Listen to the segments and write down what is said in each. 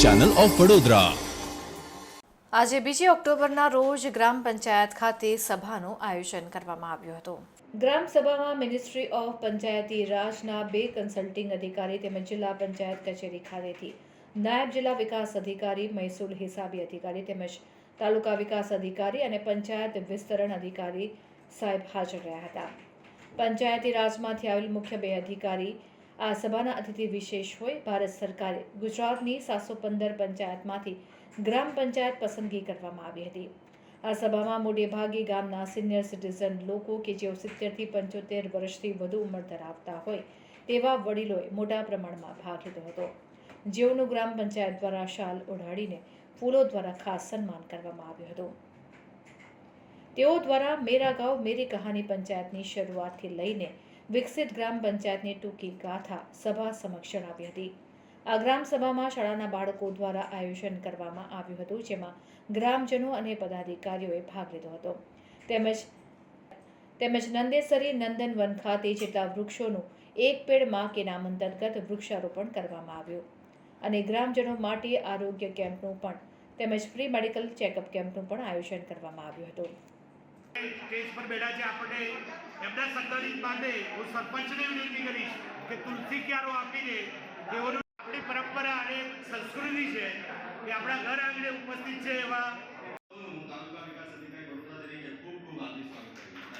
Channel of Vadodara. આજે 2 ઓક્ટોબરના રોજ ગ્રામ પંચાયત ખાતે સભાનું આયોજન કરવામાં આવ્યું હતું। ગ્રામ સભામાં મિનિસ્ટ્રી ઓફ પંચાયતી રાજના 2 કન્સલ્ટિંગ અધિકારી તેમજ જિલ્લા પંચાયત કચેરી ખાતેથી નાયબ જિલ્લા વિકાસ અધિકારી, મહેસૂલ હિસાબી અધિકારી તેમજ તાલુકા વિકાસ અધિકારી અને પંચાયત વિસ્તરણ અધિકારી સાહેબ હાજર રહ્યા હતા। પંચાયતી રાજમાંથી આવેલ મુખ્ય 2 અધિકારી આ સભાના અતિથિ વિશેષ હોય। ભારત સરકારે ગુજરાતની 715 પંચાયતમાંથી ગ્રામ પંચાયત પસંદગી કરવામાં આવી હતી। આ સભામાં મોટે ભાગે ગામના સિનિયર સિટીઝન લોકો કે જેઓ 70થી 75 વર્ષથી વધુ ઉંમર ધરાવતા હોય તેવા વડીલોએ મોટા પ્રમાણમાં ભાગ લીધો હતો, જેઓનું ગ્રામ પંચાયત દ્વારા શાલ ઓઢાડીને ફૂલો દ્વારા ખાસ સન્માન કરવામાં આવ્યું હતું। તેઓ દ્વારા મેરા ગાંવ મેરી કહાની પંચાયતની શરૂઆતથી લઈને વિકસિત ગ્રામ પંચાયતની ટૂંકી ગાથા સભા સમક્ષ જણાવી હતી। આ ગ્રામ સભામાં શાળાના બાળકો દ્વારા આયોજન કરવામાં આવ્યું હતું, જેમાં ગ્રામજનો અને પદાધિકારીઓએ ભાગ લીધો હતો। તેમજ નંદેસરી નંદનવન ખાતે જેટલા વૃક્ષોનું એક પેડ માં કે નામ અંતર્ગત વૃક્ષારોપણ કરવામાં આવ્યું અને ગ્રામજનો માટે આરોગ્ય કેમ્પનું પણ તેમજ ફ્રી મેડિકલ ચેકઅપ કેમ્પનું પણ આયોજન કરવામાં આવ્યું હતું। સ્ટેજ પર બેઠા છે આપણે એમના સંકલિત માટે હું સરપંચને વિનંતી કરીશ કે તુલસી ક્યારો આપી દે। તેઓનું આપણી પરંપરા અને સંસ્કૃતિ છે કે આપણા ઘર આંગણે ઉપસ્થિત છે એવા તાલુકા વિકાસ અધિકારી વડોદરા તરીકે ખૂબ ખૂબ હાર્દિક સ્વાગત કરું છું।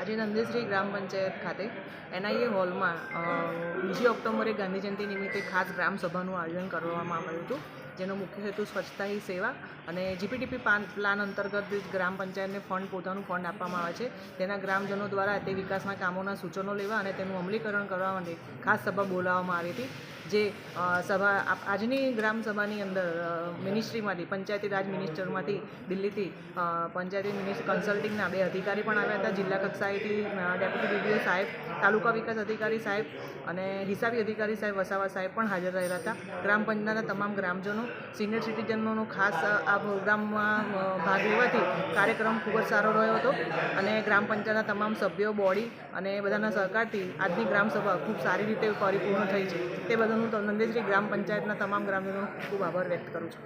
આજે નંદેસરી ગ્રામ પંચાયત ખાતે NIA હોલમાં 2 ઓક્ટોબરે ગાંધી જયંતિ નિમિત્તે ખાસ ગ્રામ સભાનું આયોજન કરવામાં આવ્યું હતું, જેનો મુખ્ય હેતુ સ્વચ્છતા હી સેવા અને GPTP પ્લાન અંતર્ગત ગ્રામ પંચાયતને પોતાનું ફંડ આપવામાં આવે છે। તેના ગ્રામજનો દ્વારા તે વિકાસના કામોના સૂચનો લેવા અને તેનું અમલીકરણ કરવા માટે ખાસ સભા બોલાવવામાં આવી હતી। જે સભા આજની ગ્રામ સભાની અંદર મિનિસ્ટ્રીમાંથી પંચાયતી રાજ મિનિસ્ટરમાંથી દિલ્હીથી પંચાયતી મિનિસ્ટર કન્સલ્ટિંગના 2 અધિકારી પણ આવ્યા હતા। જિલ્લા કક્ષાએથી ડેપ્યુટી BDO સાહેબ, તાલુકા વિકાસ અધિકારી સાહેબ અને હિસાબી અધિકારી સાહેબ વસાવા સાહેબ પણ હાજર રહેલા હતા। ગ્રામ પંચાયતના તમામ ગ્રામજનો, સિનિયર સિટીઝનોનો ખાસ આ પ્રોગ્રામમાં ભાગ લેવાથી કાર્યક્રમ ખૂબ જ સારો રહ્યો હતો અને ગ્રામ પંચાયતના તમામ સભ્યો, બોડી અને બધાના સહકારથી આજની ગ્રામ સભા ખૂબ સારી રીતે પરિપૂર્ણ થઈ છે। તે બદલ હું નંદેસરી ગ્રામ પંચાયતના તમામ ગ્રામજનોનો ખૂબ આભાર વ્યક્ત કરું છું।